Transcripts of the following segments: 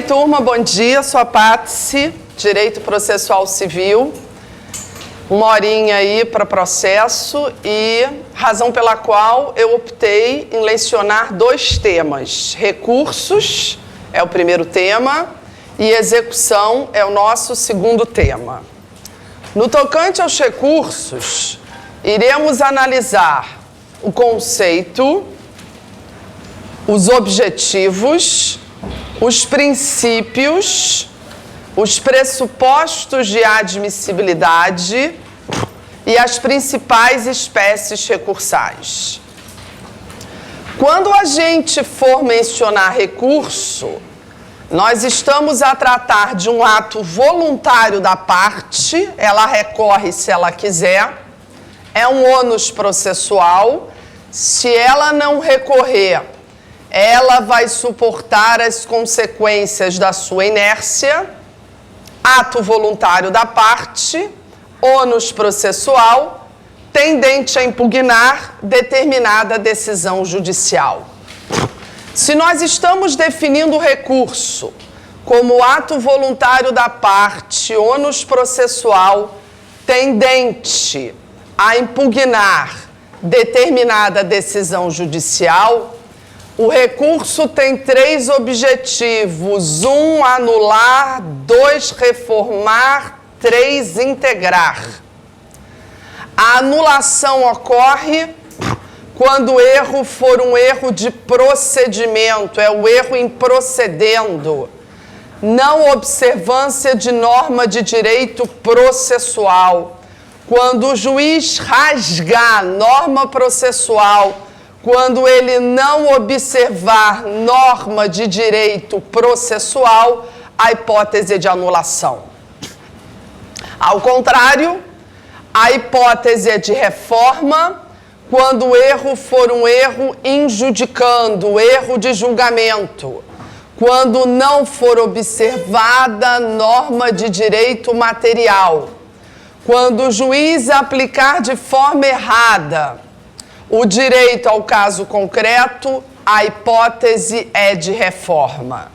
Turma, bom dia, sou a Pátice, Direito Processual Civil, uma horinha aí para processo e razão pela qual eu optei em lecionar dois temas. Recursos é o primeiro tema e execução é o nosso segundo tema. No tocante aos recursos, iremos analisar o conceito, os objetivos, os princípios, os pressupostos de admissibilidade e as principais espécies recursais. Quando a gente for mencionar recurso, nós estamos a tratar de um ato voluntário da parte, ela recorre se ela quiser, é um ônus processual. Se ela não recorrer, ela vai suportar as consequências da sua inércia. Ato voluntário da parte, ônus processual, tendente a impugnar determinada decisão judicial. Se nós estamos definindo o recurso como ato voluntário da parte, ônus processual, tendente a impugnar determinada decisão judicial, o recurso tem três objetivos: 1, anular; 2, reformar; 3, integrar. A anulação ocorre quando o erro for um erro de procedimento, é o erro improcedendo, não observância de norma de direito processual. Quando o juiz rasgar norma processual, quando ele não observar norma de direito processual, a hipótese de anulação. Ao contrário, a hipótese é de reforma, quando o erro for um erro injudicando, erro de julgamento, quando não for observada norma de direito material, quando o juiz aplicar de forma errada o direito ao caso concreto, a hipótese é de reforma.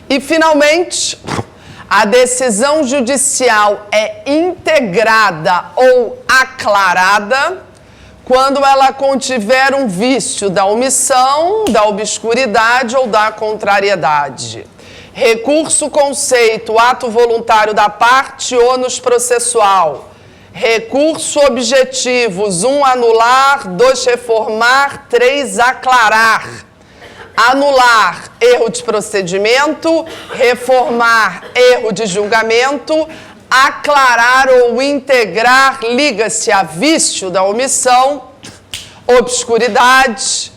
E, finalmente, a decisão judicial é integrada ou aclarada quando ela contiver um vício da omissão, da obscuridade ou da contrariedade. Recurso, conceito, ato voluntário da parte, ônus processual. Recurso, objetivos: 1, anular; 2, reformar; 3, aclarar. Anular, erro de procedimento; reformar, erro de julgamento; aclarar ou integrar liga-se a vício da omissão, obscuridade,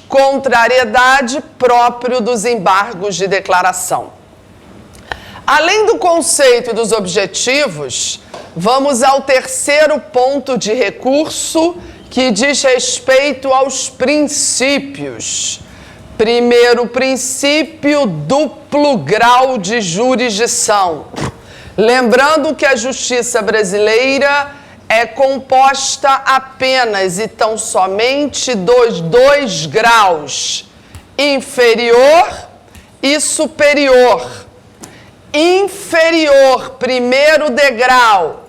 contrariedade próprio dos embargos de declaração. Além do conceito e dos objetivos, vamos ao terceiro ponto de recurso, que diz respeito aos princípios. Primeiro princípio, duplo grau de jurisdição. Lembrando que a justiça brasileira é composta apenas e tão somente dos dois graus, inferior e superior. Inferior, primeiro degrau,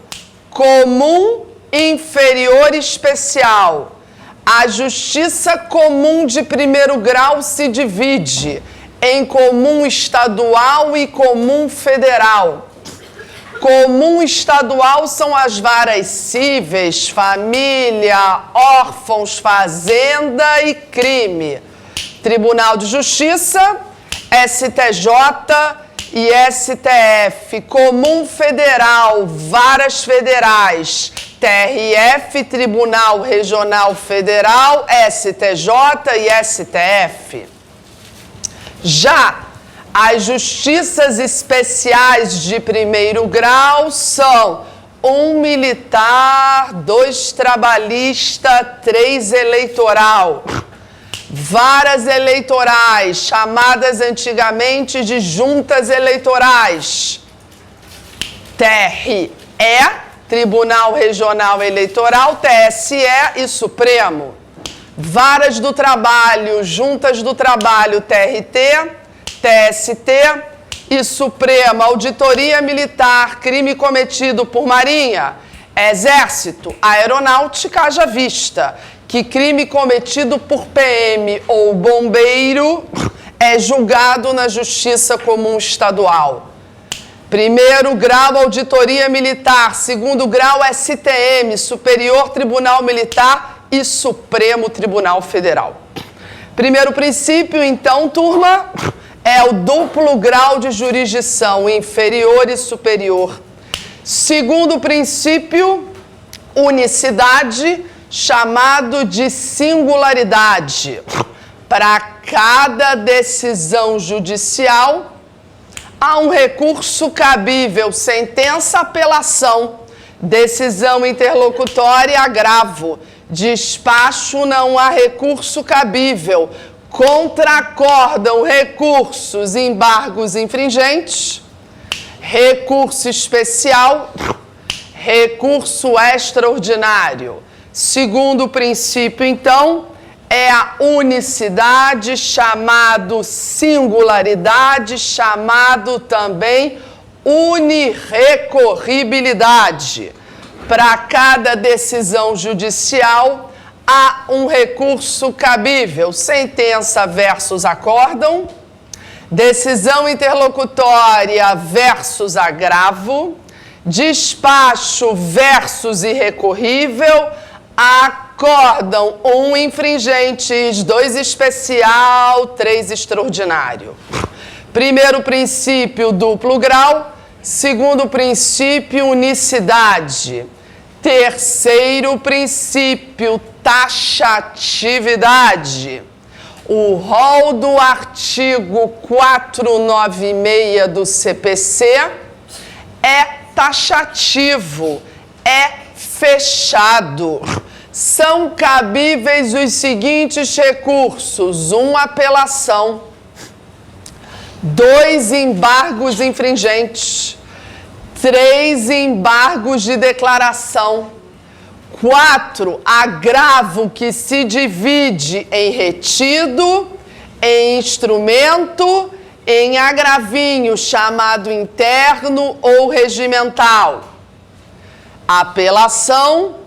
comum, inferior, especial. A justiça comum de primeiro grau se divide em comum estadual e comum federal. Comum estadual são as varas cíveis, família, órfãos, fazenda e crime. Tribunal de Justiça, STJ e STF. Comum federal, varas federais, TRF, Tribunal Regional Federal, STJ e STF. Já as justiças especiais de primeiro grau são 1 militar, 2 trabalhista, 3 eleitoral. Varas eleitorais, chamadas antigamente de juntas eleitorais. TRE, Tribunal Regional Eleitoral, TSE e Supremo. Varas do Trabalho, Juntas do Trabalho, TRT, TST, e Suprema, auditoria militar, crime cometido por Marinha, Exército, Aeronáutica, haja vista que crime cometido por PM ou bombeiro é julgado na Justiça Comum Estadual. Primeiro grau, auditoria militar. Segundo grau, STM, Superior Tribunal Militar e Supremo Tribunal Federal. Primeiro princípio, então, turma, é o duplo grau de jurisdição, inferior e superior. Segundo princípio, unicidade, chamado de singularidade. Para cada decisão judicial, há um recurso cabível, sentença, apelação, decisão interlocutória, agravo, despacho, não há recurso cabível, contracordam recursos, embargos infringentes, recurso especial, recurso extraordinário. Segundo princípio, então, é a unicidade, chamado singularidade, chamado também unirrecorribilidade. Para cada decisão judicial, há um recurso cabível, sentença versus acórdão, decisão interlocutória versus agravo, despacho versus irrecorrível, acórdão, 1 infringentes, 2 especial, 3 extraordinário. Primeiro princípio, duplo grau. Segundo princípio, unicidade. Terceiro princípio, taxatividade. O rol do artigo 496 do CPC é taxativo, é fechado. São cabíveis os seguintes recursos: 1, apelação, 2, embargos infringentes, 3, embargos de declaração, 4, agravo que se divide em retido, em instrumento, em agravinho chamado interno ou regimental, apelação,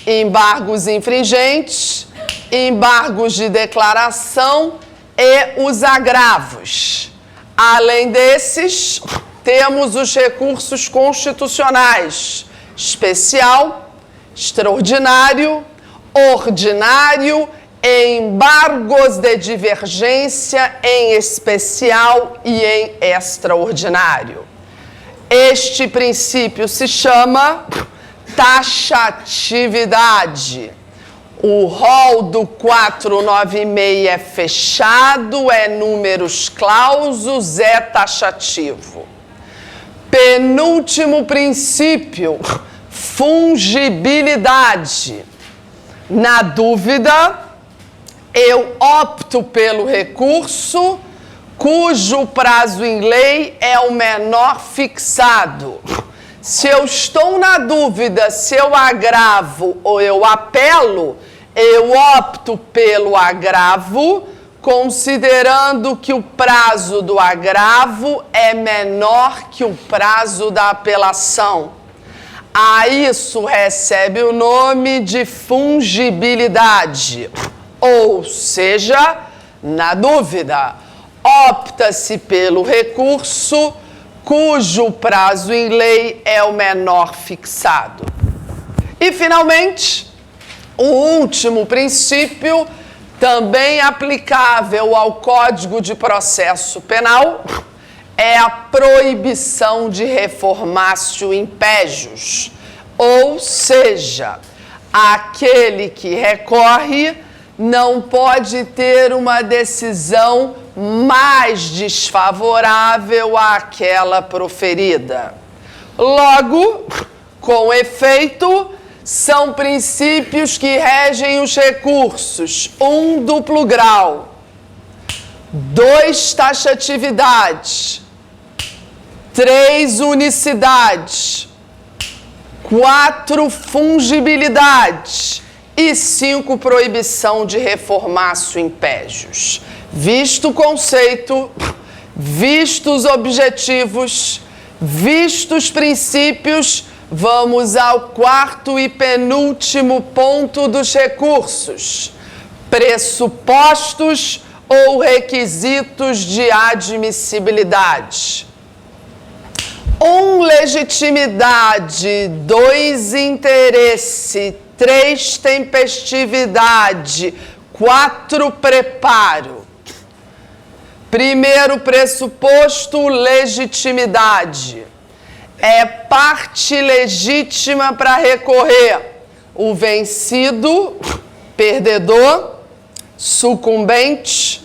embargos infringentes, embargos de declaração e os agravos. Além desses, temos os recursos constitucionais: especial, extraordinário, ordinário, embargos de divergência em especial e em extraordinário. Este princípio se chama taxatividade. O rol do 496 é fechado, é números clausos, é taxativo. Penúltimo princípio, fungibilidade. Na dúvida, eu opto pelo recurso cujo prazo em lei é o menor fixado. Se eu estou na dúvida se eu agravo ou eu apelo, eu opto pelo agravo, considerando que o prazo do agravo é menor que o prazo da apelação. A isso recebe o nome de fungibilidade. Ou seja, na dúvida, opta-se pelo recurso cujo prazo em lei é o menor fixado. E, finalmente, o último princípio, também aplicável ao Código de Processo Penal, é a proibição de reformácio impégios. Ou seja, aquele que recorre não pode ter uma decisão mais desfavorável àquela proferida. Logo, com efeito, são princípios que regem os recursos: 1, duplo grau, 2, taxatividade, 3, unicidade, 4, fungibilidade e 5, proibição de reformácio impégios. Visto o conceito, Vistos os objetivos, vistos os princípios, vamos ao quarto e penúltimo ponto dos recursos: pressupostos ou requisitos de admissibilidade. 1, legitimidade. 2, interesse. 3, tempestividade. 4, preparo. Primeiro pressuposto, legitimidade. É parte legítima para recorrer o vencido, perdedor, sucumbente,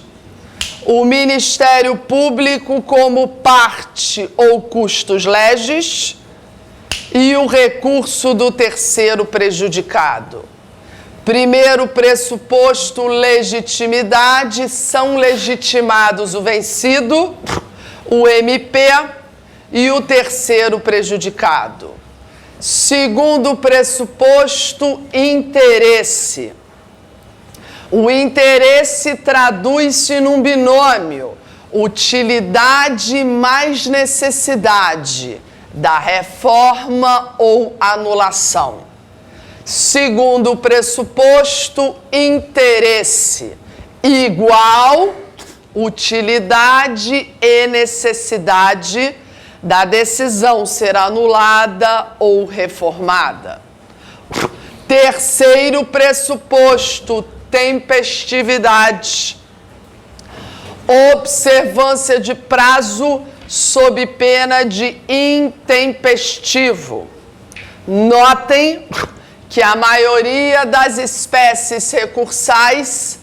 o Ministério Público como parte ou custos legis e o recurso do terceiro prejudicado. Primeiro pressuposto, legitimidade. São legitimados o vencido, o MP e o terceiro prejudicado. Segundo pressuposto, interesse. O interesse traduz-se num binômio: utilidade mais necessidade da reforma ou anulação. Segundo pressuposto, interesse igual utilidade e necessidade da decisão ser anulada ou reformada. Terceiro pressuposto, tempestividade. Observância de prazo sob pena de intempestivo. Notem que a maioria das espécies recursais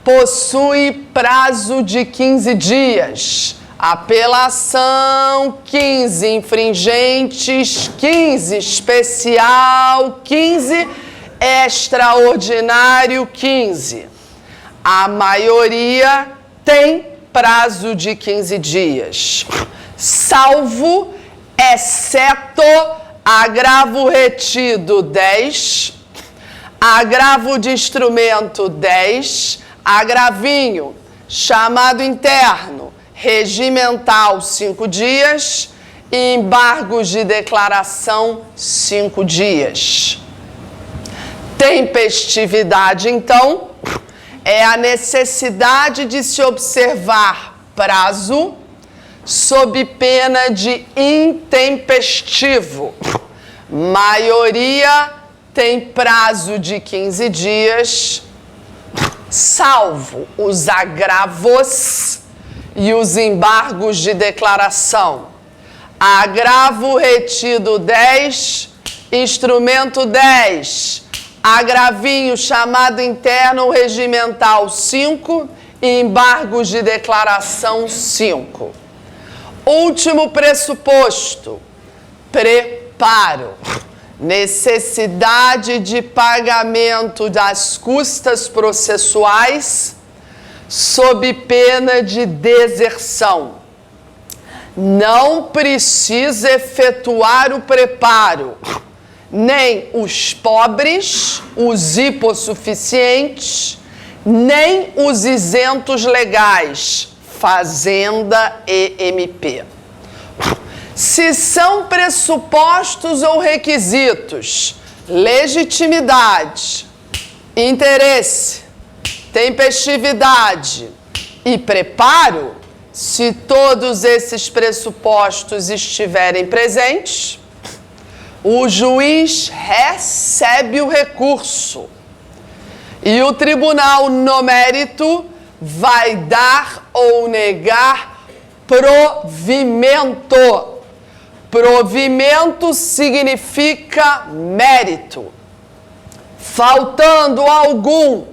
possui prazo de 15 dias. Apelação 15, infringentes 15, especial 15, extraordinário 15. A maioria tem prazo de 15 dias, salvo, exceto agravo retido 10, agravo de instrumento 10, agravinho chamado interno, regimental 5 dias e embargos de declaração 5 dias. Tempestividade, então, é a necessidade de se observar prazo sob pena de intempestivo. Maioria tem prazo de 15 dias, salvo os agravos e os embargos de declaração. Agravo retido 10, instrumento 10, agravinho chamado interno regimental 5 e embargos de declaração 5. Último pressuposto, preparo. Necessidade de pagamento das custas processuais sob pena de deserção. Não precisa efetuar o preparo, nem os pobres, os hipossuficientes, nem os isentos legais, Fazenda e MP. Se são pressupostos ou requisitos, legitimidade, interesse, tempestividade e preparo, se todos esses pressupostos estiverem presentes, o juiz recebe o recurso e o tribunal, no mérito, vai dar ou negar provimento. Provimento significa mérito. Faltando algum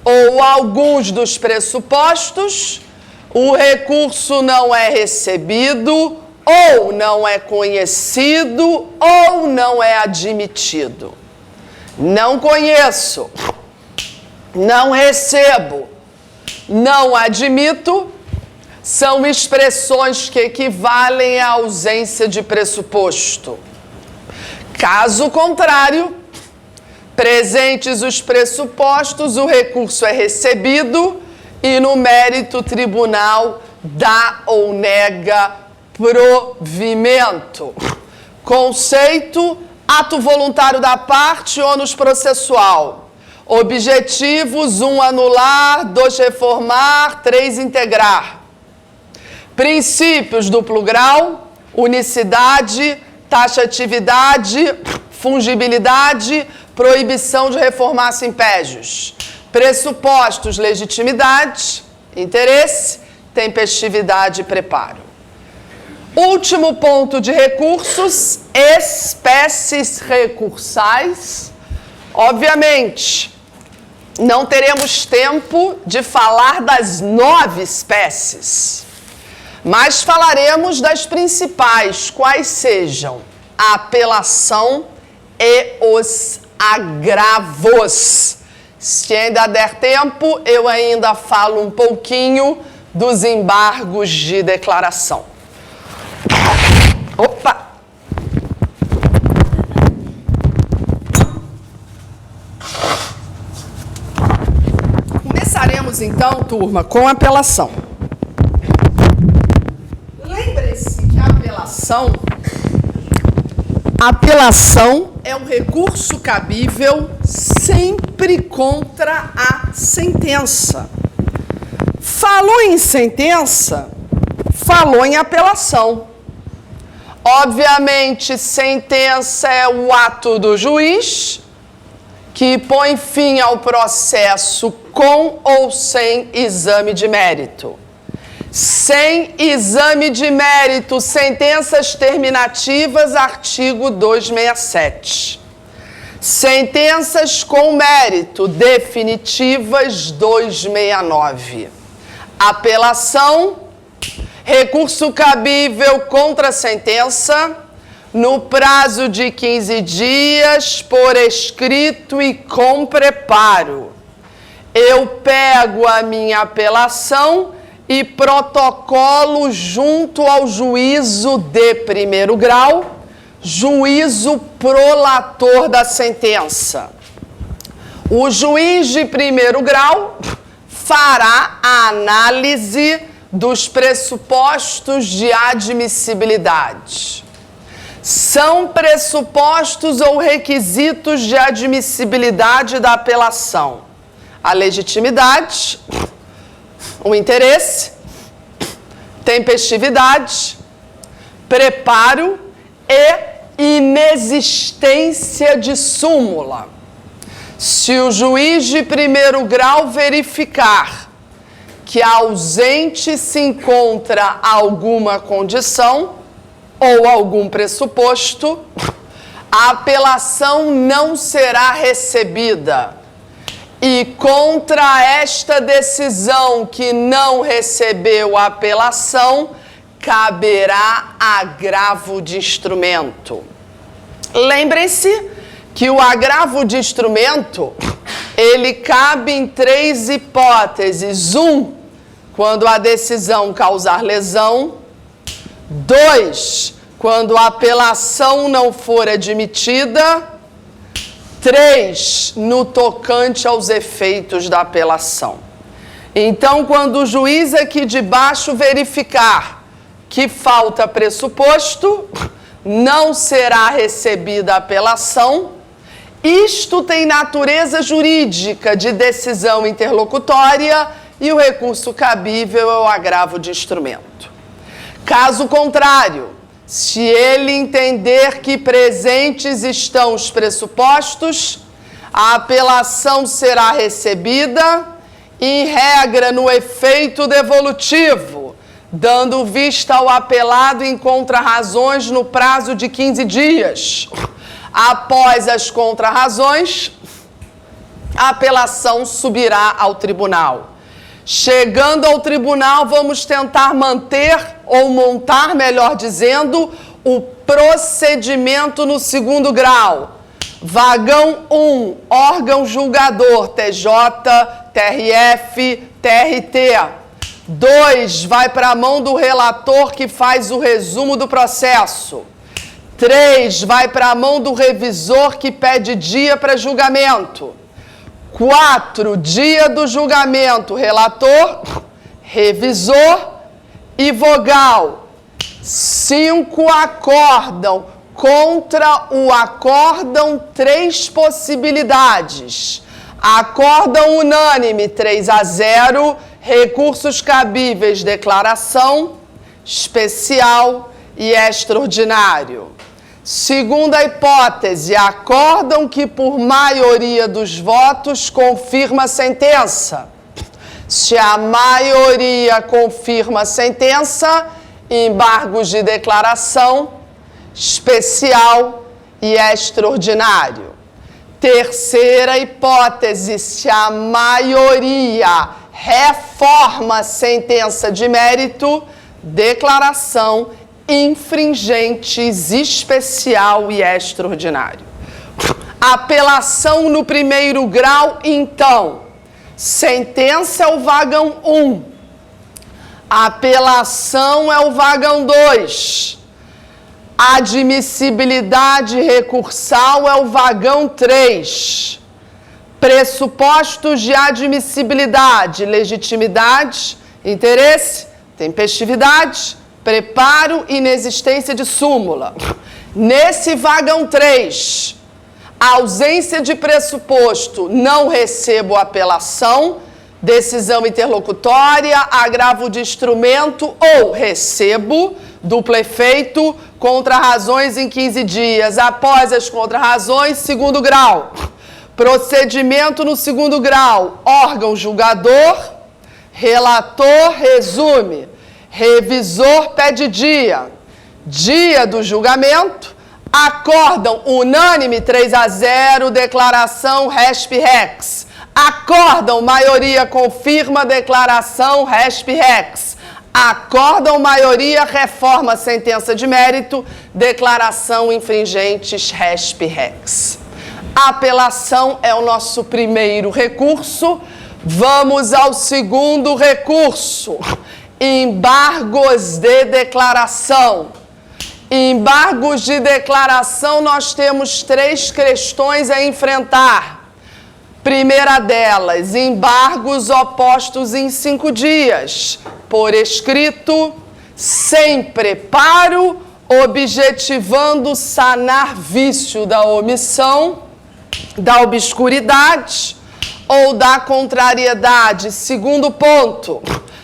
ou alguns dos pressupostos, o recurso não é recebido, ou não é conhecido, ou não é admitido. Não conheço, não recebo, não admito, são expressões que equivalem à ausência de pressuposto. Caso contrário, presentes os pressupostos, o recurso é recebido e no mérito o tribunal dá ou nega provimento. Conceito: ato voluntário da parte, ônus processual. Objetivos: 1, anular, 2, reformar, 3, integrar. Princípios: duplo grau, unicidade, taxatividade, fungibilidade, proibição de reformar simpégios. Pressupostos: legitimidade, interesse, tempestividade e preparo. Último ponto de recursos: espécies recursais. Obviamente, não teremos tempo de falar das 9 espécies, mas falaremos das principais, quais sejam a apelação e os agravos. Se ainda der tempo, eu ainda falo um pouquinho dos embargos de declaração. Opa! Começaremos então, turma, com a apelação. Lembre-se que a apelação é um recurso cabível sempre contra a sentença. Falou em sentença, falou em apelação. Obviamente, sentença é o ato do juiz que põe fim ao processo com ou sem exame de mérito. Sem exame de mérito, sentenças terminativas, artigo 267. Sentenças com mérito, definitivas, 269. Apelação: recurso cabível contra a sentença, no prazo de 15 dias, por escrito e com preparo. Eu pego a minha apelação e protocolo junto ao juízo de primeiro grau, juízo prolator da sentença. O juiz de primeiro grau fará a análise dos pressupostos de admissibilidade. São pressupostos ou requisitos de admissibilidade da apelação: a legitimidade, o interesse, tempestividade, preparo e inexistência de súmula. Se o juiz de primeiro grau verificar que ausente se encontra alguma condição ou algum pressuposto, a apelação não será recebida. E contra esta decisão que não recebeu a apelação, caberá agravo de instrumento. Lembrem-se que o agravo de instrumento, ele cabe em 3 hipóteses. 1, quando a decisão causar lesão. 2, quando a apelação não for admitida. 3, no tocante aos efeitos da apelação. Então, quando o juiz aqui de baixo verificar que falta pressuposto, não será recebida a apelação. Isto tem natureza jurídica de decisão interlocutória e o recurso cabível é o agravo de instrumento. Caso contrário, se ele entender que presentes estão os pressupostos, a apelação será recebida, em regra no efeito devolutivo, dando vista ao apelado em contrarrazões no prazo de 15 dias. Após as contrarrazões, a apelação subirá ao tribunal. Chegando ao tribunal, vamos tentar manter ou montar, melhor dizendo, o procedimento no segundo grau. Vagão 1, órgão julgador, TJ, TRF, TRT. 2, vai para a mão do relator que faz o resumo do processo. 3, vai para a mão do revisor que pede dia para julgamento. 4, dia do julgamento, relator, revisor, e vogal. 5 acórdão. Contra o acórdão, 3 possibilidades. Acórdão unânime, 3-0. Recursos cabíveis, declaração, especial e extraordinário. Segunda hipótese, acórdão que por maioria dos votos confirma a sentença. Se a maioria confirma a sentença, embargos de declaração, especial e extraordinário. Terceira hipótese, se a maioria reforma a sentença de mérito, declaração, infringentes, especial e extraordinário. Apelação no primeiro grau, então. Sentença é o vagão 1. Apelação é o vagão 2. Admissibilidade recursal é o vagão 3. Pressupostos de admissibilidade, legitimidade, interesse, tempestividade, preparo e inexistência de súmula. Nesse vagão 3, ausência de pressuposto, não recebo apelação, decisão interlocutória, agravo de instrumento ou recebo, duplo efeito, contra-razões em 15 dias. Após as contra-razões, segundo grau. Procedimento no segundo grau. Órgão julgador, relator resume, revisor pede dia. Dia do julgamento, acórdão unânime 3-0, declaração resp-rex. Acórdão maioria confirma declaração resp-rex. Acórdão maioria reforma sentença de mérito, declaração infringentes resp-rex. Apelação é o nosso primeiro recurso. Vamos ao segundo recurso. Embargos de declaração. Embargos de declaração, nós temos 3 questões a enfrentar. Primeira delas, embargos opostos em 5 dias, por escrito, sem preparo, objetivando sanar vício da omissão, da obscuridade ou da contrariedade. Segundo ponto,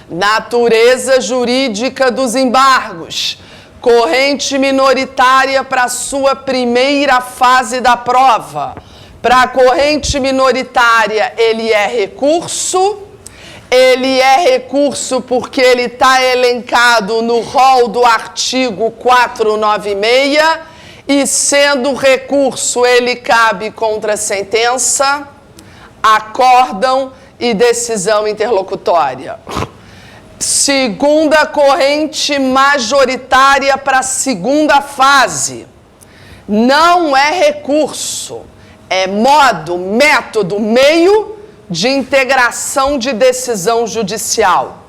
natureza jurídica dos embargos. Corrente minoritária para sua primeira fase da prova. Para a corrente minoritária, ele é recurso. Ele é recurso porque ele está elencado no rol do artigo 496 e, sendo recurso, ele cabe contra sentença, acórdão e decisão interlocutória. Segunda corrente majoritária para a segunda fase. Não é recurso, é modo, método, meio de integração de decisão judicial.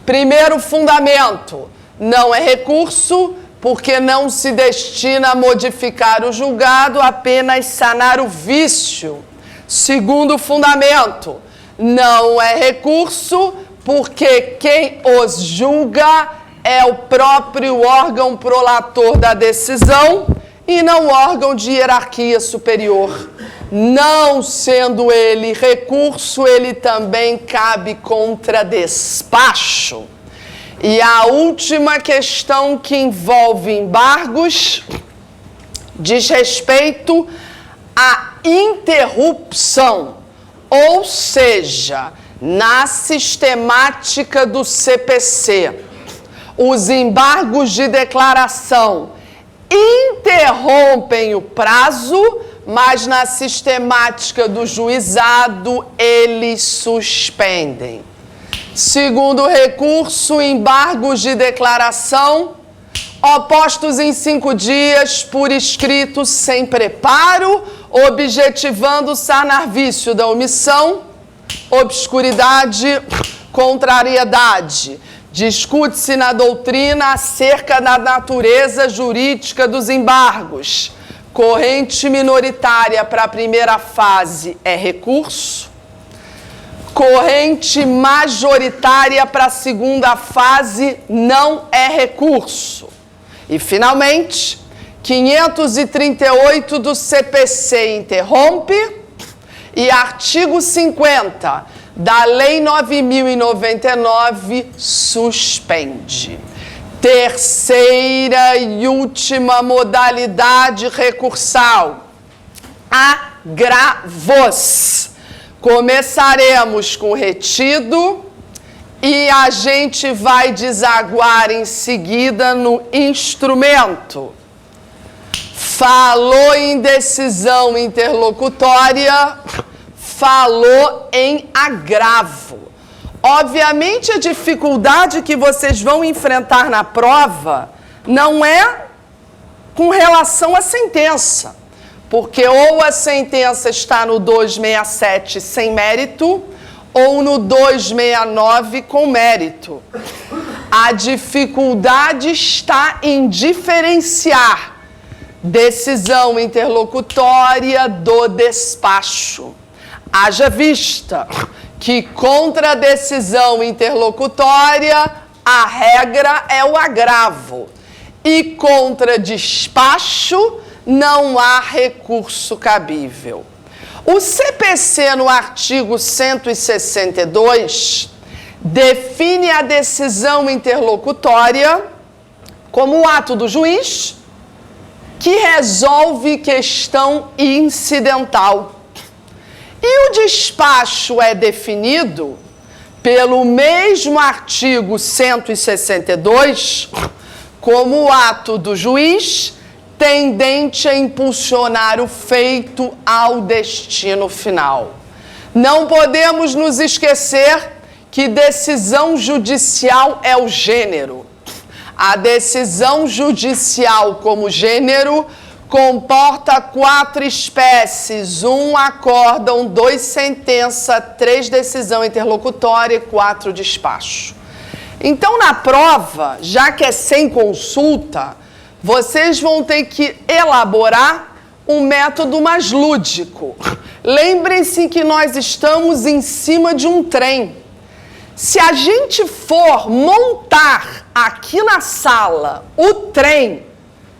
Primeiro fundamento, não é recurso porque não se destina a modificar o julgado, apenas sanar o vício. Segundo fundamento, não é recurso porque quem os julga é o próprio órgão prolator da decisão e não órgão de hierarquia superior. Não sendo ele recurso, ele também cabe contra despacho. E a última questão que envolve embargos diz respeito à interrupção, ou seja, na sistemática do CPC, os embargos de declaração interrompem o prazo, mas na sistemática do juizado eles suspendem. Segundo recurso, embargos de declaração opostos em 5 dias, por escrito, sem preparo, objetivando sanar vício da omissão, obscuridade, contrariedade. Discute-se na doutrina acerca da natureza jurídica dos embargos. Corrente minoritária para a primeira fase é recurso. corrente majoritária para a segunda fase não é recurso. E, finalmente, 538 do CPC interrompe e artigo 50 da Lei 9.099 suspende. Terceira e última modalidade recursal, agravos. Começaremos com retido e a gente vai desaguar em seguida no instrumento. Falou em decisão interlocutória, falou em agravo. Obviamente, a dificuldade que vocês vão enfrentar na prova não é com relação à sentença, porque ou a sentença está no 267 sem mérito, ou no 269 com mérito. A dificuldade está em diferenciar decisão interlocutória do despacho. Haja vista que contra a decisão interlocutória a regra é o agravo e contra despacho não há recurso cabível. O CPC, no artigo 162, define a decisão interlocutória como o ato do juiz que resolve questão incidental. E o despacho é definido pelo mesmo artigo 162 como o ato do juiz tendente a impulsionar o feito ao destino final. Não podemos nos esquecer que decisão judicial é o gênero. A decisão judicial como gênero comporta 4 espécies: 1 acórdão, 2 sentença, 3 decisão interlocutória e 4 despacho. Então, na prova, já que é sem consulta, vocês vão ter que elaborar um método mais lúdico. Lembrem-se que nós estamos em cima de um trem. Se a gente for montar aqui na sala o trem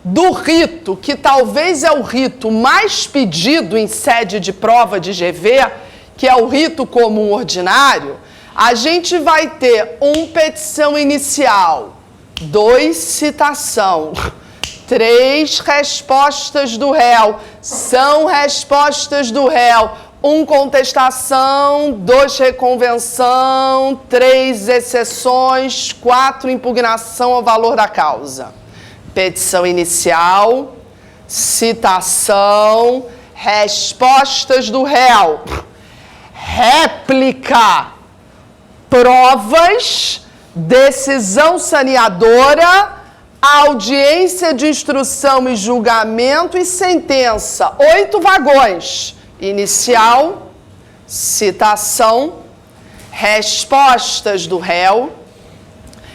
do rito, que talvez é o rito mais pedido em sede de prova de GV, que é o rito comum ordinário, a gente vai ter 1 petição inicial, 2 citação, 3 respostas do réu, são respostas do réu, 1 contestação, 2 reconvenção, 3 exceções, 4 impugnação ao valor da causa. Petição inicial, citação, respostas do réu, réplica, provas, decisão saneadora, audiência de instrução e julgamento e sentença. 8 vagões. Inicial, citação, respostas do réu,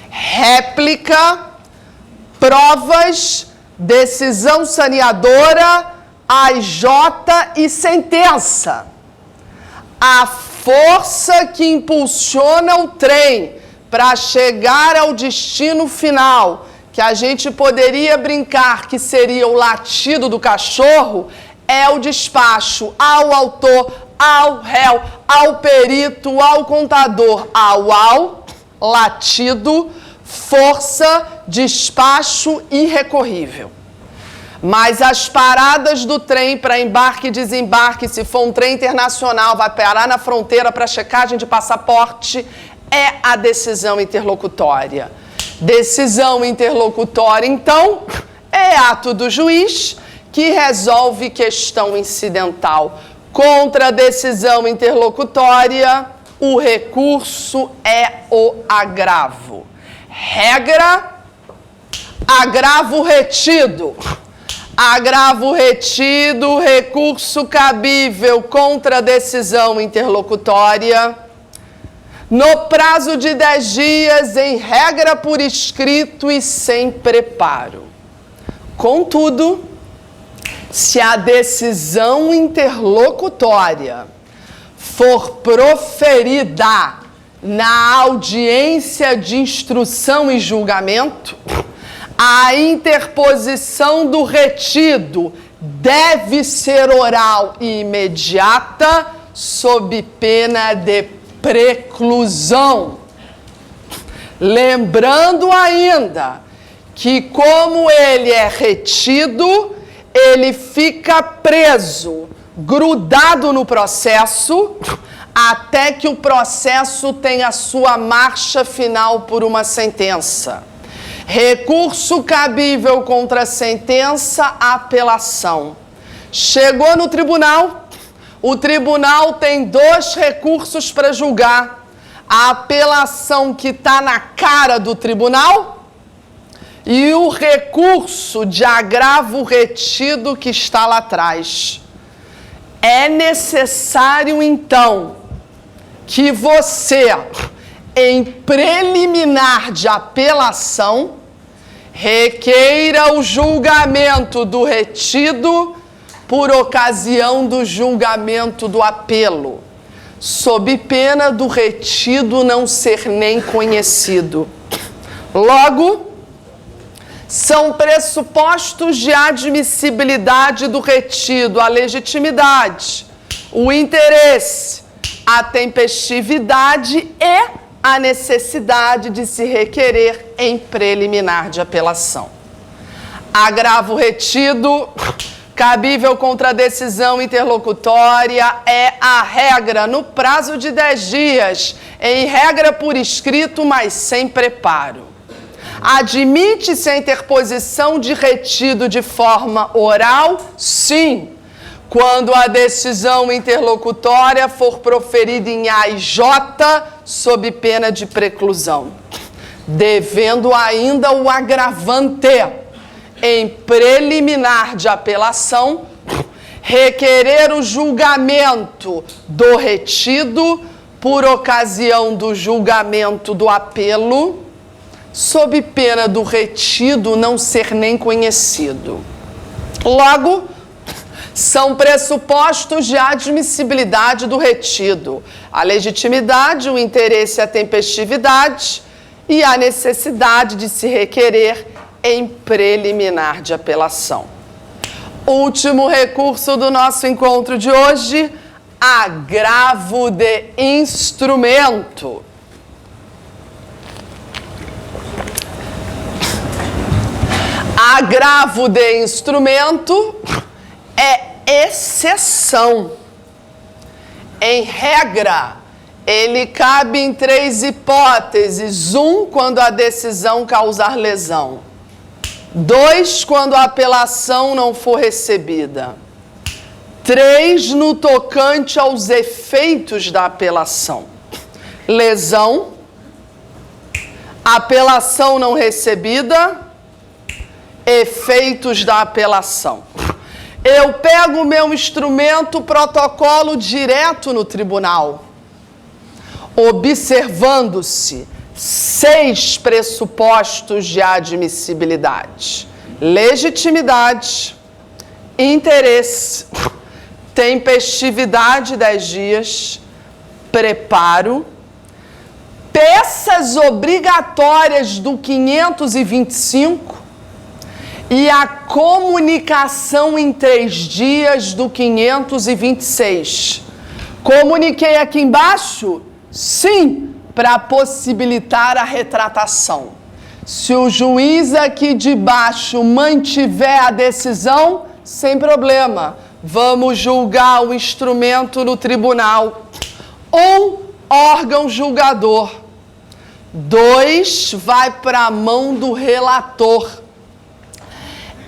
réplica, provas, decisão saneadora, AJ e sentença. A força que impulsiona o trem para chegar ao destino final, que a gente poderia brincar que seria o latido do cachorro, é o despacho ao autor, ao réu, ao perito, ao contador, ao latido, força, despacho irrecorrível. Mas as paradas do trem para embarque e desembarque, se for um trem internacional, vai parar na fronteira para checagem de passaporte, é a decisão interlocutória. Decisão interlocutória, então, é ato do juiz que resolve questão incidental. Contra a decisão interlocutória, o recurso é o agravo. Regra, agravo retido. Agravo retido, recurso cabível contra a decisão interlocutória, no prazo de 10 dias, em regra por escrito e sem preparo. Contudo, se a decisão interlocutória for proferida na audiência de instrução e julgamento, a interposição do retido deve ser oral e imediata, sob pena de preclusão. Lembrando ainda que, como ele é retido, ele fica preso, grudado no processo, até que o processo tenha sua marcha final por uma sentença. Recurso cabível contra a sentença, apelação. Chegou no tribunal, o tribunal tem 2 recursos para julgar. A apelação que está na cara do tribunal e o recurso de agravo retido que está lá atrás. É necessário, então, que você, em preliminar de apelação, requeira o julgamento do retido por ocasião do julgamento do apelo, sob pena do retido não ser nem conhecido. Logo, são pressupostos de admissibilidade do retido a legitimidade, o interesse, a tempestividade e a necessidade de se requerer em preliminar de apelação. Agravo retido, cabível contra a decisão interlocutória, é a regra no prazo de 10 dias, em regra por escrito, mas sem preparo. Admite-se a interposição de retido de forma oral? Sim, quando a decisão interlocutória for proferida em AIJ, sob pena de preclusão, devendo ainda o agravante, em preliminar de apelação, requerer o julgamento do retido por ocasião do julgamento do apelo, sob pena do retido não ser nem conhecido. Logo, são pressupostos de admissibilidade do retido: a legitimidade, o interesse e a tempestividade e a necessidade de se requerer em preliminar de apelação. Último recurso do nosso encontro de hoje: agravo de instrumento. Agravo de instrumento é exceção. Em regra, ele cabe em 3 hipóteses: 1, quando a decisão causar lesão; 2, quando a apelação não for recebida; 3, no tocante aos efeitos da apelação: lesão, apelação não recebida, efeitos da apelação. Eu pego o meu instrumento, protocolo direto no tribunal, observando-se 6 pressupostos de admissibilidade: legitimidade, interesse, tempestividade 10 dias, preparo, peças obrigatórias do 525 e a comunicação em 3 dias do 526. Comuniquei aqui embaixo? Sim, para possibilitar a retratação. Se o juiz aqui de baixo mantiver a decisão, sem problema, vamos julgar o instrumento no tribunal. 1, órgão julgador. 2, vai para a mão do relator.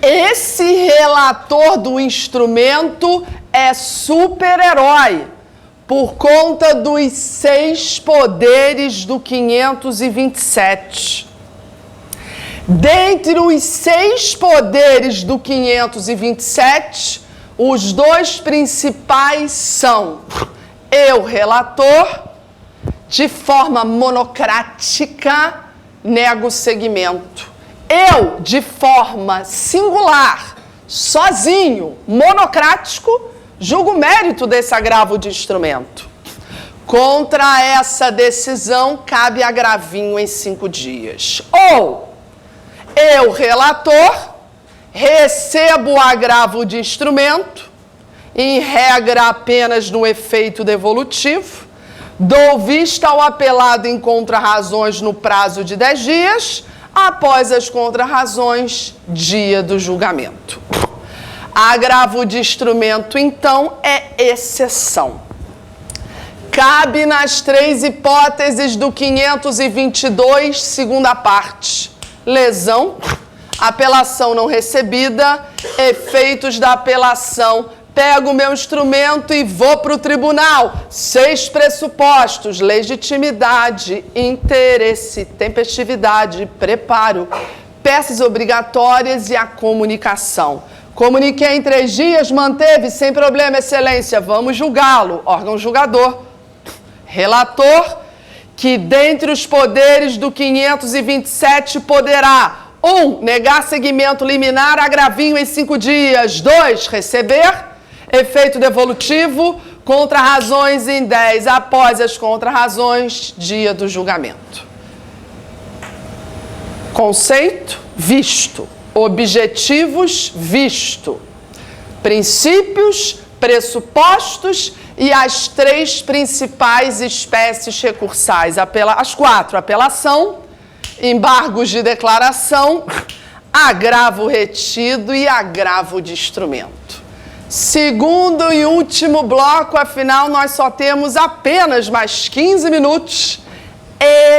Esse relator do instrumento é super-herói por conta dos 6 poderes do 527. Dentre os 6 poderes do 527, os 2 principais são: eu, relator, de forma monocrática, nego seguimento. Eu, de forma singular, sozinho, monocrático, julgo o mérito desse agravo de instrumento. Contra essa decisão, cabe agravinho em 5 dias. Ou eu, relator, recebo o agravo de instrumento, em regra apenas no efeito devolutivo, dou vista ao apelado em contrarrazões no prazo de 10 dias, após as contrarrazões, dia do julgamento. Agravo de instrumento, então, é exceção. Cabe nas 3 hipóteses do 522, segunda parte. Lesão, apelação não recebida, efeitos da apelação. Pego o meu instrumento e vou para o tribunal. 6 pressupostos: legitimidade, interesse, tempestividade, preparo, peças obrigatórias e a comunicação. Comuniquei em 3 dias, manteve, sem problema, excelência, vamos julgá-lo. Órgão julgador. Relator, que dentre os poderes do 527 poderá: 1. Negar seguimento liminar, agravinho em 5 dias. 2. Receber, efeito devolutivo, contrarrazões em 10. Após as contrarrazões, dia do julgamento. Conceito, visto. Objetivos, visto. Princípios, pressupostos e as 3 principais espécies recursais. As 4, apelação, embargos de declaração, agravo retido e agravo de instrumento. Segundo e último bloco, afinal, nós só temos apenas mais 15 minutos.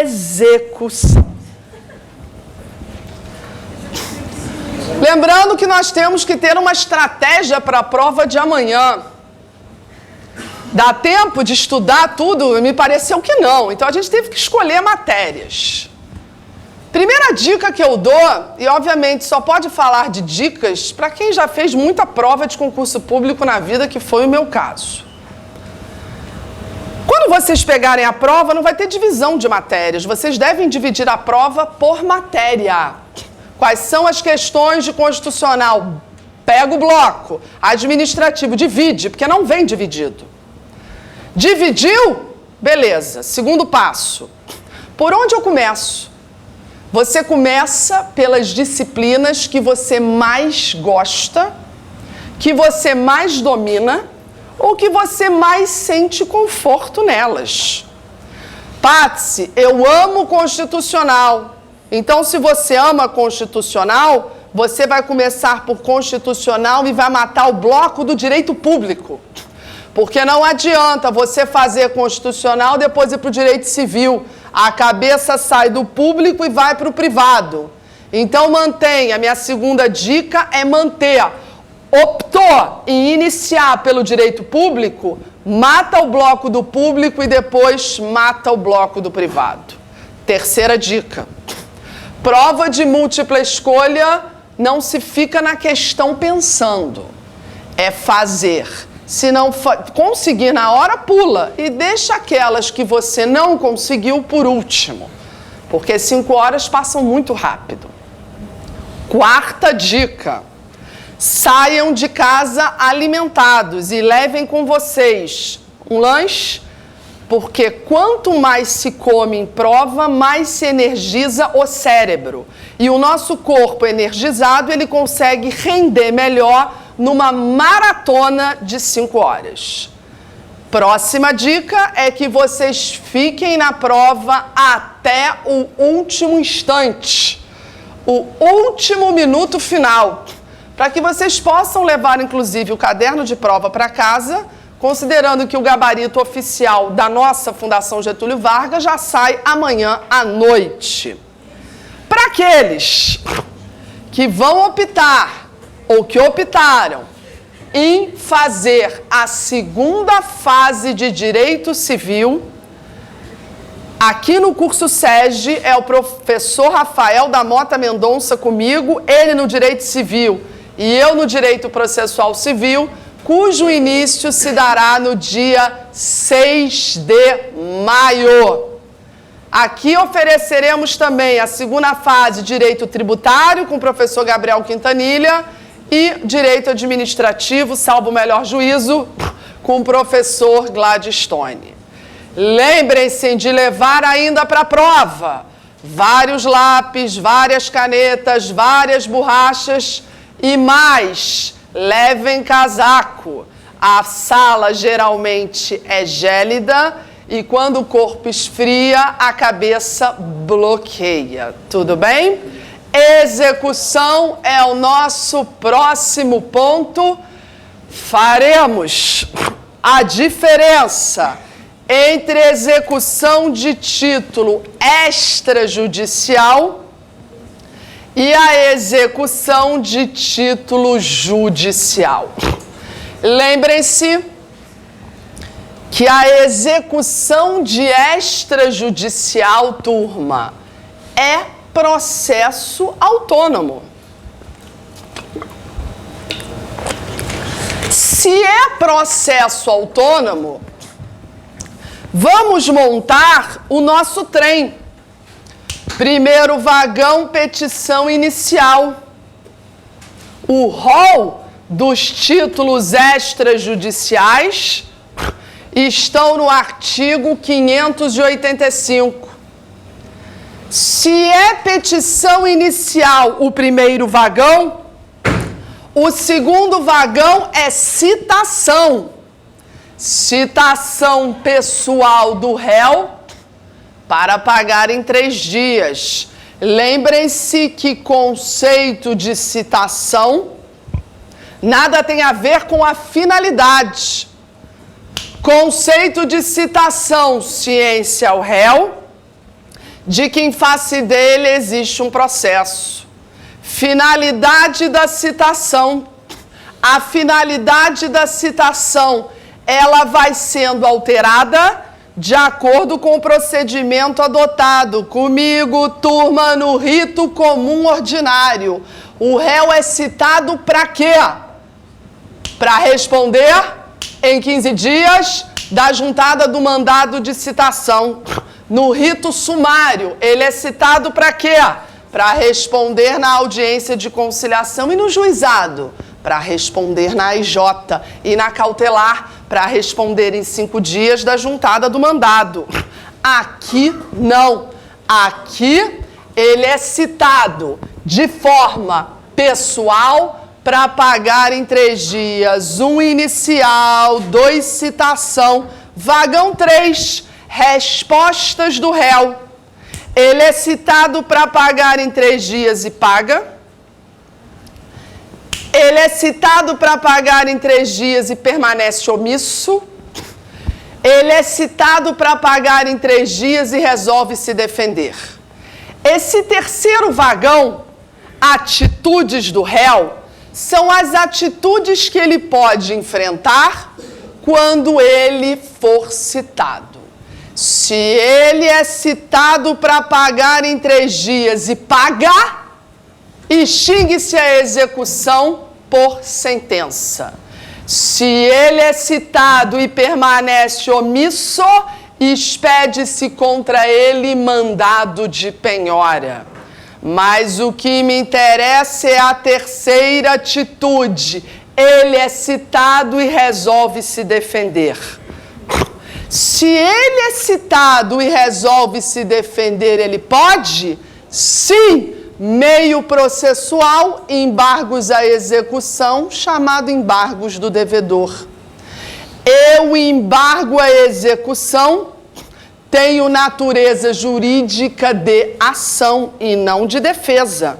Execução. Lembrando que nós temos que ter uma estratégia para a prova de amanhã. Dá tempo de estudar tudo? Me pareceu que não. Então, a gente teve que escolher matérias. Primeira dica que eu dou, e obviamente só pode falar de dicas para quem já fez muita prova de concurso público na vida, que foi o meu caso. Quando vocês pegarem a prova, não vai ter divisão de matérias. Vocês devem dividir a prova por matéria. Quais são as questões de constitucional? Pega o bloco. Administrativo, divide, porque não vem dividido. Dividiu? Beleza. Segundo passo. Por onde eu começo? Você começa pelas disciplinas que você mais gosta, que você mais domina ou que você mais sente conforto nelas. Patsy, eu amo constitucional. Então, se você ama constitucional, você vai começar por constitucional e vai matar o bloco do direito público. Porque não adianta você fazer constitucional, depois ir para o direito civil. A cabeça sai do público e vai para o privado. Então, mantenha. Minha segunda dica é manter. Optou em iniciar pelo direito público, mata o bloco do público e depois mata o bloco do privado. Terceira dica. Prova de múltipla escolha não se fica na questão pensando. É fazer. Se não conseguir na hora, pula. E deixa aquelas que você não conseguiu por último. Porque 5 horas passam muito rápido. Quarta dica. Saiam de casa alimentados e levem com vocês um lanche. Porque quanto mais se come em prova, mais se energiza o cérebro. E o nosso corpo energizado, ele consegue render melhor numa maratona de 5 horas. Próxima dica é que vocês fiquem na prova até o último instante, o último minuto final, para que vocês possam levar, inclusive, o caderno de prova para casa, considerando que o gabarito oficial da nossa Fundação Getúlio Vargas já sai amanhã à noite. Para aqueles que vão optar, ou que optaram, em fazer a segunda fase de Direito Civil, aqui no curso SEGE é o professor Rafael da Mota Mendonça comigo, ele no Direito Civil e eu no Direito Processual Civil, cujo início se dará no dia 6 de maio. Aqui ofereceremos também a segunda fase, Direito Tributário, com o professor Gabriel Quintanilha, e Direito Administrativo, salvo o melhor juízo, com o professor Gladstone. Lembrem-se de levar ainda para a prova vários lápis, várias canetas, várias borrachas e mais, levem casaco. A sala geralmente é gélida e quando o corpo esfria, a cabeça bloqueia. Tudo bem? Execução é o nosso próximo ponto. Faremos a diferença entre execução de título extrajudicial e a execução de título judicial. Lembrem-se que a execução de extrajudicial, turma, é processo autônomo. Se é processo autônomo, vamos montar o nosso trem. Primeiro vagão, petição inicial. O rol dos títulos extrajudiciais estão no artigo 585. Se é petição inicial o primeiro vagão, o segundo vagão é citação. Citação pessoal do réu para pagar em 3 dias. Lembrem-se que conceito de citação nada tem a ver com a finalidade. Conceito de citação, ciência ao réu, de que em face dele existe um processo. Finalidade da citação. A finalidade da citação, ela vai sendo alterada de acordo com o procedimento adotado. Comigo, turma, no rito comum ordinário. O réu é citado para quê? Para responder em 15 dias da juntada do mandado de citação. No rito sumário, ele é citado para quê? Para responder na audiência de conciliação e no juizado. Para responder na IJ e na cautelar, para responder em 5 dias da juntada do mandado. Aqui, não. Aqui, ele é citado de forma pessoal para pagar em 3 dias. 1 inicial, 2 citação. Vagão 3, respostas do réu. Ele é citado para pagar em 3 dias e paga. Ele é citado para pagar em 3 dias e permanece omisso. Ele é citado para pagar em 3 dias e resolve se defender. Esse terceiro vagão, atitudes do réu, são as atitudes que ele pode enfrentar quando ele for citado. Se ele é citado para pagar em 3 dias e pagar, extingue-se a execução por sentença. Se ele é citado e permanece omisso, expede-se contra ele mandado de penhora. Mas o que me interessa é a terceira atitude. Ele é citado e resolve se defender. Se ele é citado e resolve se defender, ele pode? Sim! Meio processual, embargos à execução, chamado embargos do devedor. O embargo à execução tem natureza jurídica de ação e não de defesa.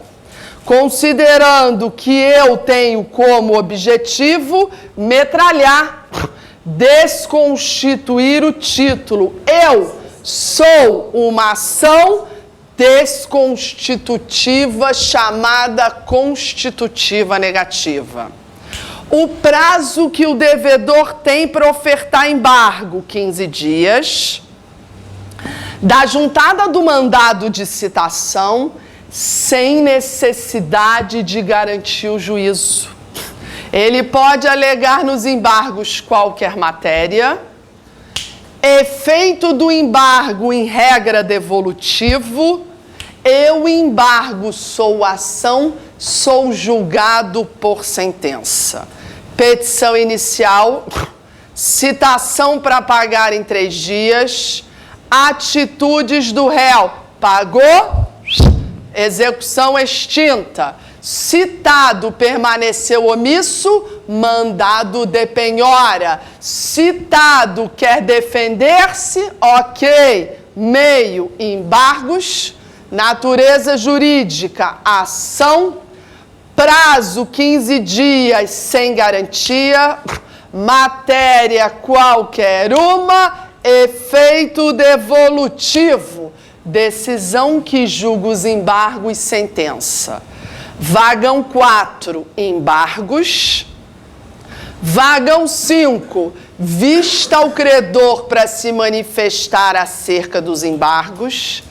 Considerando que eu tenho como objetivo metralhar, desconstituir o título. Eu sou uma ação desconstitutiva chamada constitutiva negativa. O prazo que o devedor tem para ofertar embargo, 15 dias. Da juntada do mandado de citação, sem necessidade de garantir o juízo. Ele pode alegar nos embargos qualquer matéria. Efeito do embargo em regra devolutivo. Eu embargo, sou ação, sou julgado por sentença. Petição inicial, citação para pagar em 3 dias, atitudes do réu, pagou, execução extinta. Citado permaneceu omisso, mandado de penhora. Citado quer defender-se, ok. Meio, embargos. Natureza jurídica, ação. Prazo, 15 dias sem garantia. Matéria, qualquer uma. Efeito devolutivo. Decisão que julga os embargos, sentença. Vagão 4, embargos. Vagão 5, vista ao credor para se manifestar acerca dos embargos.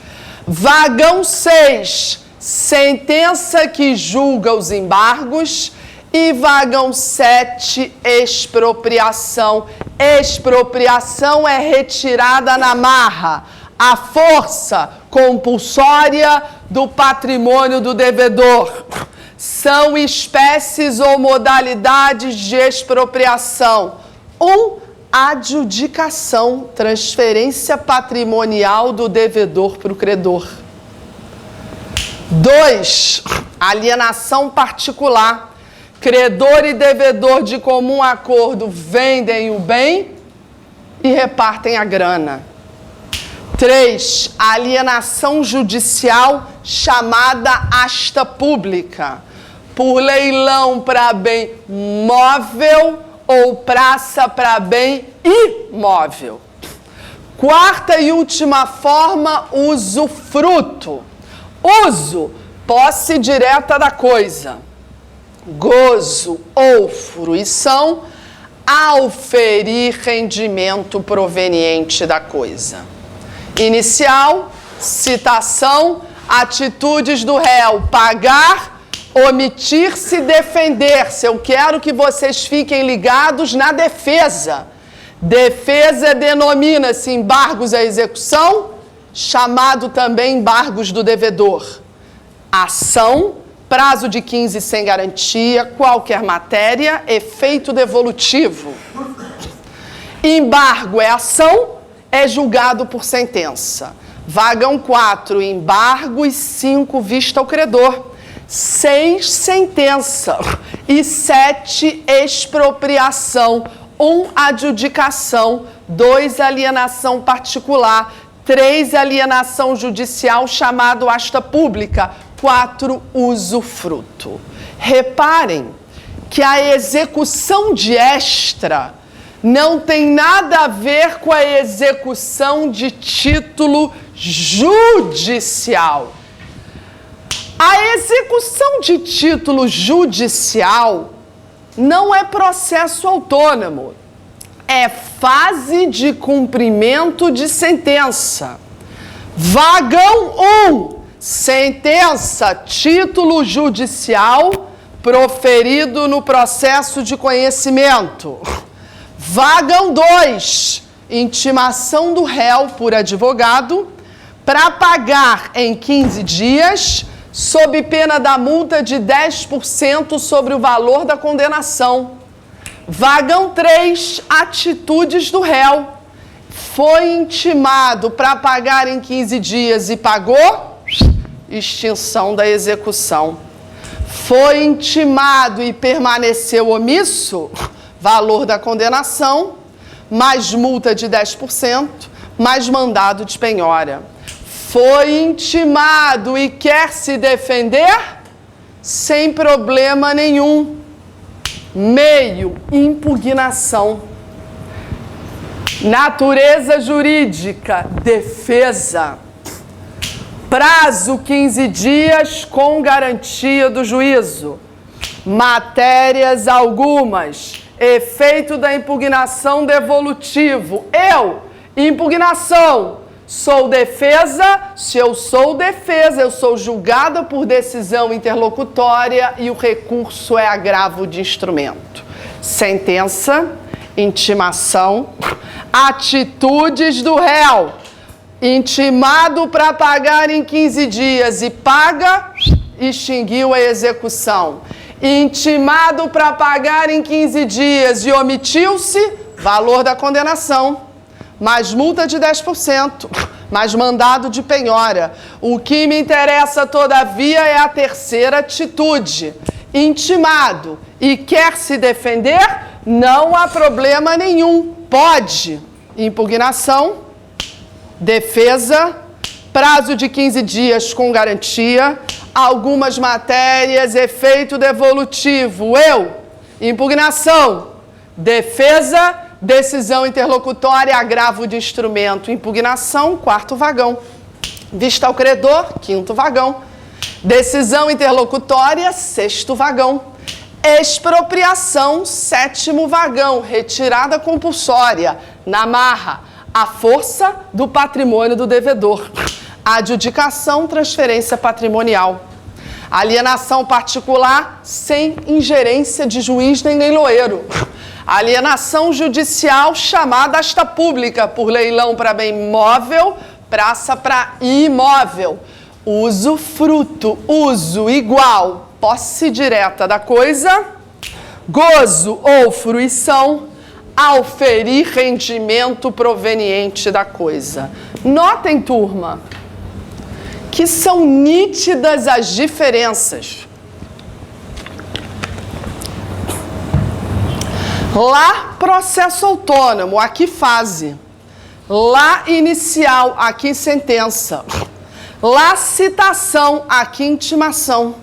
Vagão 6, sentença que julga os embargos. E vagão 7, expropriação. Expropriação é retirada na marra, a força compulsória do patrimônio do devedor. São espécies ou modalidades de expropriação. 1, adjudicação, transferência patrimonial do devedor para o credor. 2, alienação particular. Credor e devedor de comum acordo vendem o bem e repartem a grana. 3, alienação judicial chamada asta pública, por leilão para bem móvel ou praça para bem imóvel. 4ª e última forma, usufruto. Uso, posse direta da coisa. Gozo ou fruição, auferir rendimento proveniente da coisa. Inicial, citação, atitudes do réu, pagar, omitir-se, defender-se. Eu quero que vocês fiquem ligados na defesa. Defesa denomina-se embargos à execução, chamado também embargos do devedor. Ação, prazo de 15 sem garantia, qualquer matéria, efeito devolutivo. Embargo é ação, é julgado por sentença. Vagão 4, embargo, e 5, vista ao credor. 6, sentença. E 7, expropriação. 1, adjudicação. 2, alienação particular. 3, alienação judicial, chamado asta pública. 4, usufruto. Reparem que a execução de extra não tem nada a ver com a execução de título judicial. A execução de título judicial não é processo autônomo, é fase de cumprimento de sentença. Vagão 1, sentença, título judicial proferido no processo de conhecimento. Vagão 2, intimação do réu por advogado para pagar em 15 dias, sob pena da multa de 10% sobre o valor da condenação. Vagão 3, atitudes do réu. Foi intimado para pagar em 15 dias e pagou, extinção da execução. Foi intimado e permaneceu omisso, valor da condenação, mais multa de 10%, mais mandado de penhora. Foi intimado e quer se defender, sem problema nenhum. Meio, impugnação. Natureza jurídica, defesa. Prazo 15 dias com garantia do juízo. Matérias algumas. Efeito da impugnação devolutivo. Impugnação, sou defesa. Se eu sou defesa, eu sou julgada por decisão interlocutória e o recurso é agravo de instrumento. Sentença, intimação, atitudes do réu. Intimado para pagar em 15 dias e paga, extinguiu a execução. Intimado para pagar em 15 dias e omitiu-se, valor da condenação, mais multa de 10%, mais mandado de penhora. O que me interessa, todavia, é a terceira atitude. Intimado e quer se defender, não há problema nenhum. Pode. Impugnação, defesa, prazo de 15 dias com garantia, algumas matérias, efeito devolutivo. Impugnação, defesa, decisão interlocutória, agravo de instrumento. Impugnação, 4º vagão. Vista ao credor, 5º vagão. Decisão interlocutória, 6º vagão. Expropriação, 7º vagão. Retirada compulsória, na marra, à força do patrimônio do devedor. Adjudicação, transferência patrimonial. Alienação particular, sem ingerência de juiz nem leiloeiro. Alienação judicial, chamada asta pública, por leilão para bem móvel, praça para imóvel. Usufruto, uso igual, posse direta da coisa, gozo ou fruição, auferir rendimento proveniente da coisa. Notem, turma, que são nítidas as diferenças. Lá, processo autônomo, aqui fase. Lá, inicial, aqui sentença. Lá, citação, aqui intimação.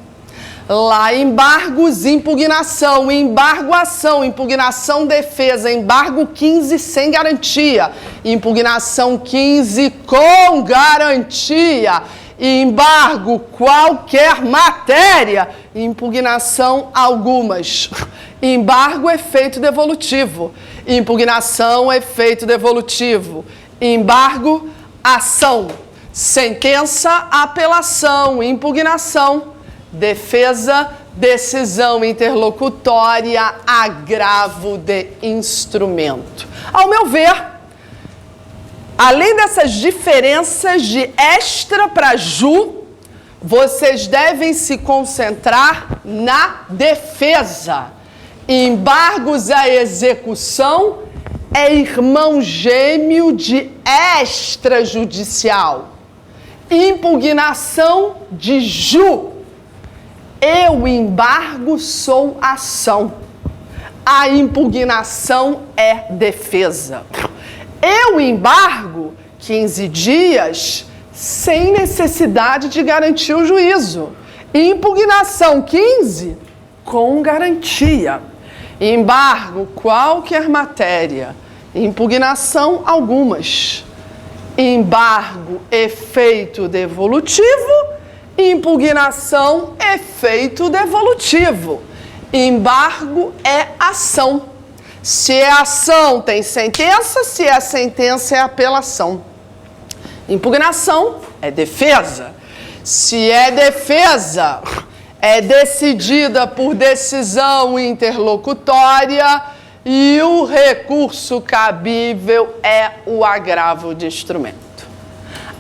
Lá, embargos, impugnação, embargoação, impugnação, defesa, embargo 15 sem garantia, impugnação 15 com garantia, embargo qualquer matéria, impugnação algumas, embargo efeito devolutivo, impugnação efeito devolutivo, embargo ação, sentença apelação, impugnação, defesa, decisão interlocutória, agravo de instrumento. Ao meu ver, além dessas diferenças de extra para ju, vocês devem se concentrar na defesa. Embargos à execução é irmão gêmeo de extrajudicial. Impugnação de ju. Eu embargo sou ação. A impugnação é defesa. Eu embargo 15 dias sem necessidade de garantir o juízo. Impugnação 15 com garantia. Embargo qualquer matéria. Impugnação algumas. Embargo efeito devolutivo. Impugnação, efeito devolutivo. Embargo é ação. Se é ação, tem sentença. Se é sentença, é apelação. Impugnação é defesa. Se é defesa, é decidida por decisão interlocutória e o recurso cabível é o agravo de instrumento.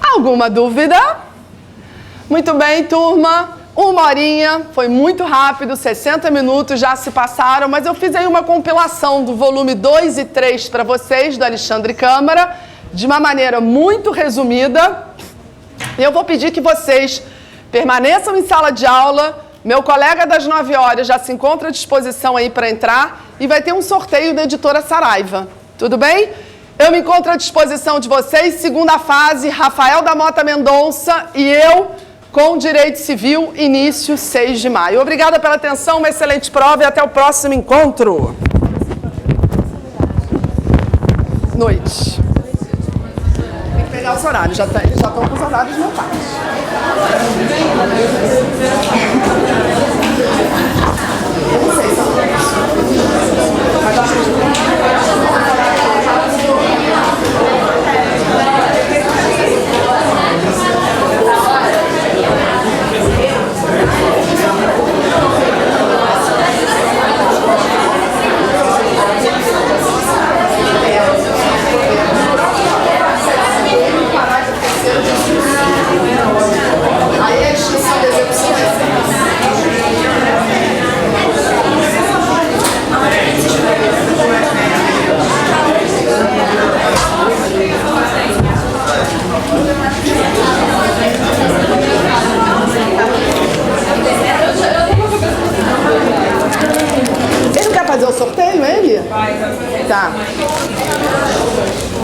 Alguma dúvida? Muito bem, turma. 1 horinha, foi muito rápido, 60 minutos já se passaram, mas eu fiz aí uma compilação do volume 2 e 3 para vocês, do Alexandre Câmara, de uma maneira muito resumida. E eu vou pedir que vocês permaneçam em sala de aula. Meu colega das 9 horas já se encontra à disposição aí para entrar e vai ter um sorteio da editora Saraiva. Tudo bem? Eu me encontro à disposição de vocês. Segunda fase, Rafael da Mota Mendonça e eu, com Direito Civil, início 6 de maio. Obrigada pela atenção, uma excelente prova e até o próximo encontro. Noite. Tem que pegar os horários, eles já estão com os horários montados. Eu não sei se mas acho que aí a extinção da execução é fazer o sorteio, ele? Vai fazer. Tá.